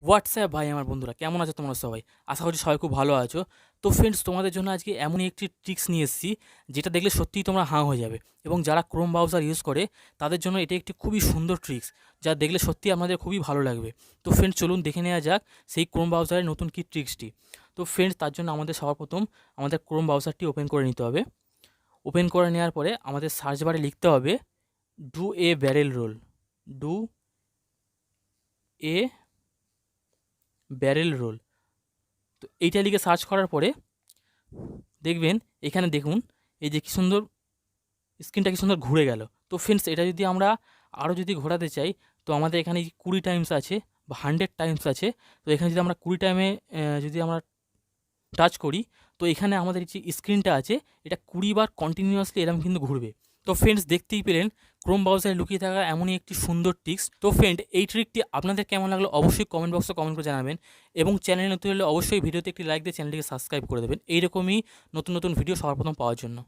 WhatsApp ভাই আমার বন্ধুরা কেমন আছো তোমরা সবাই? আশা করছি সবাই খুব ভালো আছো। তো ফ্রেন্ডস, তোমাদের জন্য আজকে এমনই একটি ট্রিক্স নিয়ে এসেছি যেটা দেখলে সত্যিই তোমরা হাঁ হয়ে যাবে, এবং যারা ক্রোম ব্রাউজার ইউজ করে তাদের জন্য এটি একটি খুবই সুন্দর ট্রিক্স যা দেখলে সত্যিই আপনাদের খুবই ভালো লাগবে। তো ফ্রেন্ডস, চলুন দেখে নেওয়া যাক সেই ক্রোম ব্রাউজারের নতুন কি ট্রিক্সটি। তো ফ্রেন্ডস, তার জন্য আমাদের সবার প্রথম আমাদের ক্রোম ব্রাউজারটি ওপেন করে নিতে হবে। ওপেন করে নেওয়ার পরে আমাদের সার্চ বারে লিখতে হবে do a barrel roll. Do a barrel roll. তো এইটা লিখে সার্চ করার পরে দেখবেন এখানে দেখুন এই যে কী সুন্দর স্ক্রিনটা কী সুন্দর ঘুরে গেল। তো ফ্রেন্ডস, এটা যদি আমরা আরও যদি ঘোরাতে চাই তো আমাদের এখানে 20 টাইমস আছে বা 100 টাইমস আছে। তো এখানে যদি আমরা 20 টাইমে যদি আমরা টাচ করি তো এখানে আমাদের যে স্ক্রিনটা আছে এটা 20 বার কন্টিনিউয়াসলি এরকম কিন্তু ঘুরবে। তো ফ্রেন্ডস, দেখতেই পেলেন ক্রোম ব্রাউজারে লুকিয়ে থাকা এমনই একটি সুন্দর ট্রিক্স। তো ফ্রেন্ড, এই ট্রিকটি আপনাদের কেমন লাগলো অবশ্যই কমেন্ট বক্সে কমেন্ট করে জানাবেন, এবং চ্যানেলে নতুন হলে অবশ্যই ভিডিওতে একটি লাইক দিয়ে চ্যানেলটিকে সাবস্ক্রাইব করে দেবেন এইরকমই নতুন নতুন ভিডিও সবার প্রথম পাওয়ার জন্য।